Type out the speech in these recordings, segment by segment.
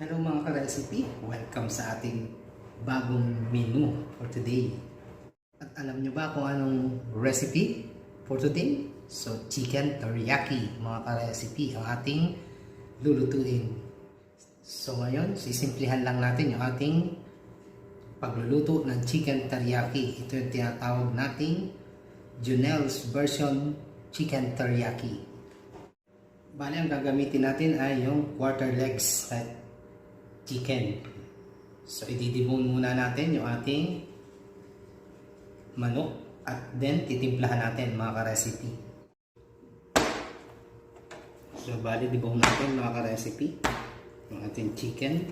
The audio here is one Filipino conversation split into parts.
Hello mga ka-recipe! Welcome sa ating bagong menu for today. At alam nyo ba kung anong recipe for today? So, chicken teriyaki mga ka-recipe ang ating lulutuin. So ngayon, sisimplihan lang natin yung ating pagluluto ng chicken teriyaki. Ito yung tinatawag nating Junel's version chicken teriyaki. Bale, ang gagamitin natin ay yung quarter legs na chicken. So, ididibon muna natin yung ating manok at then titimplahan natin mga ka-recipe. So, bali dibon natin mga ka-recipe yung ating chicken.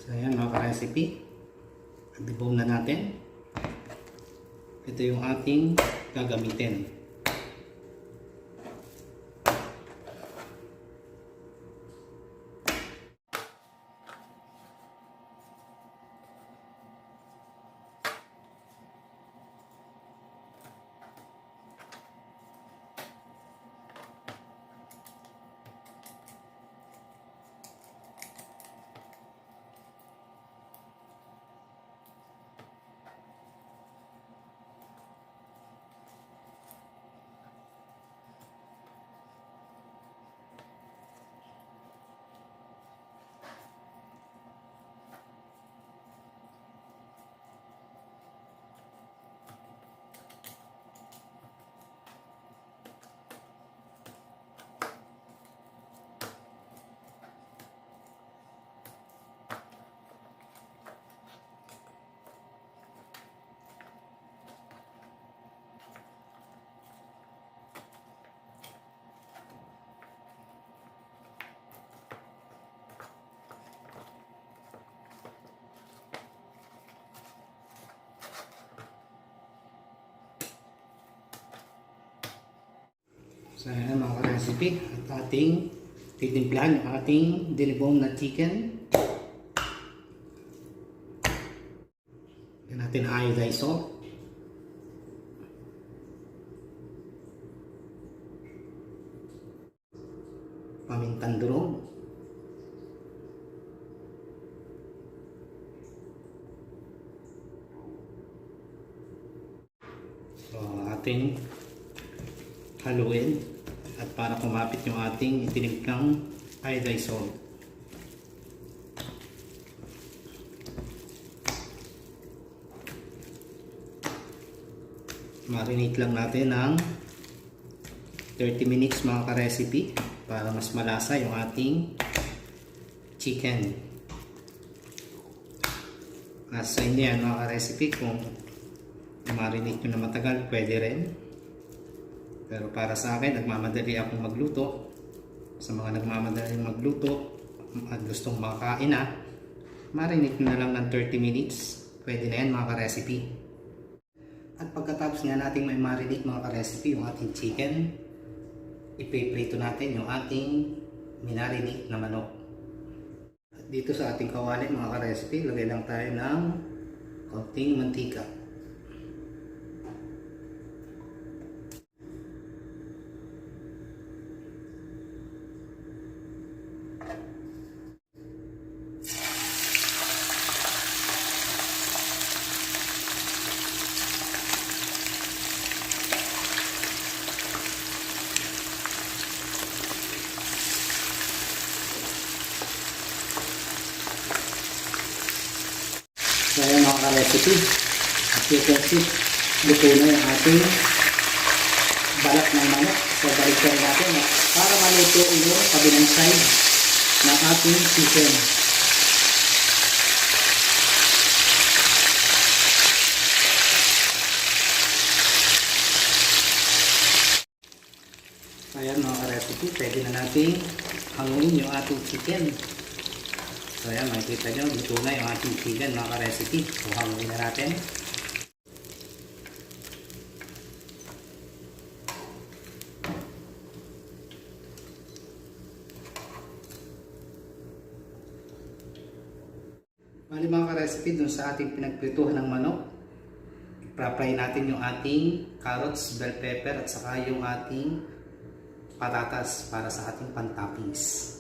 So ayan mga ka-recipe, dibon na natin. Ito yung ating gagamitin. So ayan mga ka-recipe, at ating titimplahan yung ating dinibong na chicken. Yan natin iodized salt. Pamintang durog. So ating haluin at para kumapit yung ating itinimplang iodized salt. Marinate lang natin ng 30 minutes mga ka-recipe para mas malasa yung ating chicken. Nasa inyo yan mga ka-recipe, kung marinate nyo na matagal pwede rin. Pero para sa akin, nagmamadali akong magluto. Sa mga nagmamadali magluto at gustong makakain na, marinate na lang ng 30 minutes. Pwede na yan mga ka-recipe. At pagkatapos nga natin may marinate mga ka-recipe yung ating chicken, ipiprito natin yung ating minarinate na manok. At dito sa ating kawali mga ka-recipe, lagay lang tayo ng konting mantika. mga recipe. As you can see, luto na yung ating balat ng manok. So balikan natin para maluto yung kabilang side ng ating chicken. Ayan mga ka-recipe, pwede na natin hanguin yung ating chicken. So ayan, makikita nyo, luto na yung ating chicken mga ka-recipe. So hanguin na natin. Bali mga ka-recipe, dun sa ating pinagprituhan ng manok, i-fry natin yung ating carrots, bell pepper at saka yung ating patatas para sa ating pan-toppings.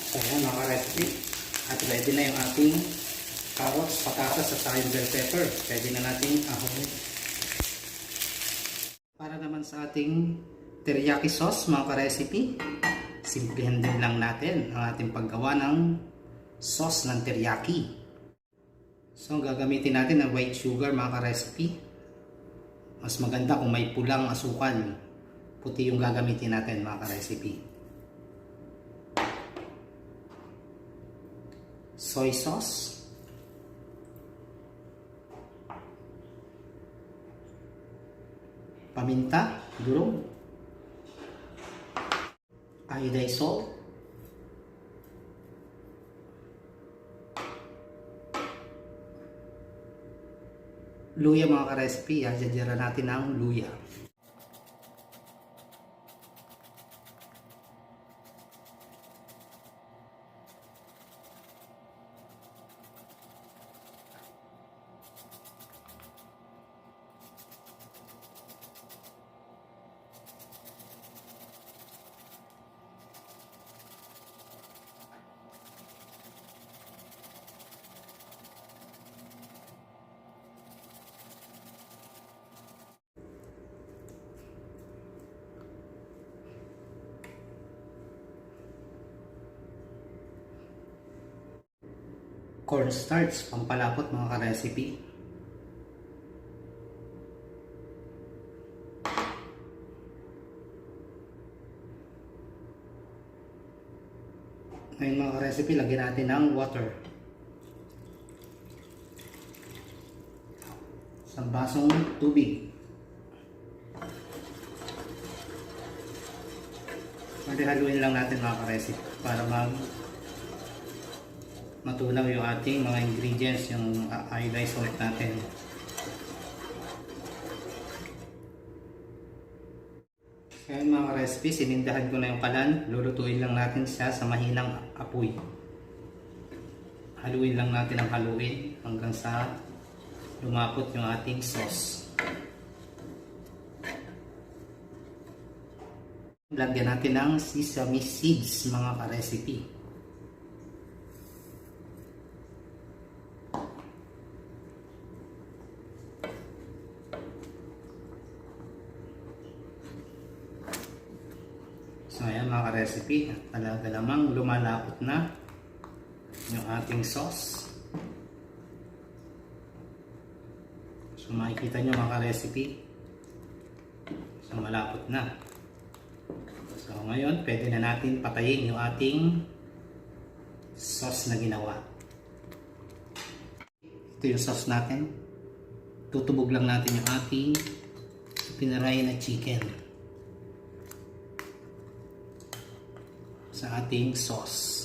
So ayan mga ka-recipe, at ready na yung ating carrots, patatas at saka yung bell pepper. Pwede na natin ahoy. Para naman sa ating teriyaki sauce mga ka-recipe, simplihan din lang natin ang ating paggawa ng sauce ng teriyaki. So gagamitin natin ang white sugar mga ka-recipe. Mas maganda kung may pulang asukal. Puti yung gagamitin natin mga ka-recipe. Soy sauce. Paminta, durog, iodized salt, luya mga ka-recipe, jajara natin ang luya. Cornstarch, pampalapot mga ka-recipe. Ngayon mga ka-recipe, lagyan natin ng water. Isang basong tubig. Haluin lang natin mga ka-recipe para matunaw yung ating mga ingredients, yung iodized salt natin. Kaya mga ka-recipe, sinindahan ko na yung kalan. Lulutuin lang natin siya sa mahinang apoy. Haluin lang natin ang haluin hanggang sa lumapot yung ating sauce. Lagyan natin ng sesame seeds mga ka-recipe. So ayan mga ka-recipe, talaga namang lumalapot na yung ating sauce. So makikita nyo mga ka-recipe, so malapot na. So ngayon, pwede na natin patayin yung ating sauce na ginawa. Ito yung sauce natin. Tutubog lang natin yung ating pinaray na chicken sa ating sauce.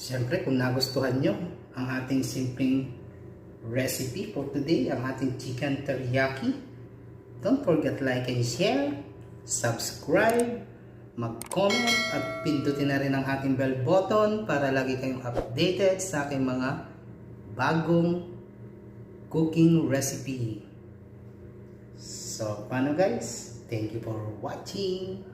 Siyempre, kung nagustuhan nyo ang ating simpleng recipe for today, ang ating chicken teriyaki, don't forget like and share, subscribe, mag-comment at pindutin na rin ang ating bell button para lagi kayong updated sa aking mga bagong cooking recipe. So, paano guys? Thank you for watching!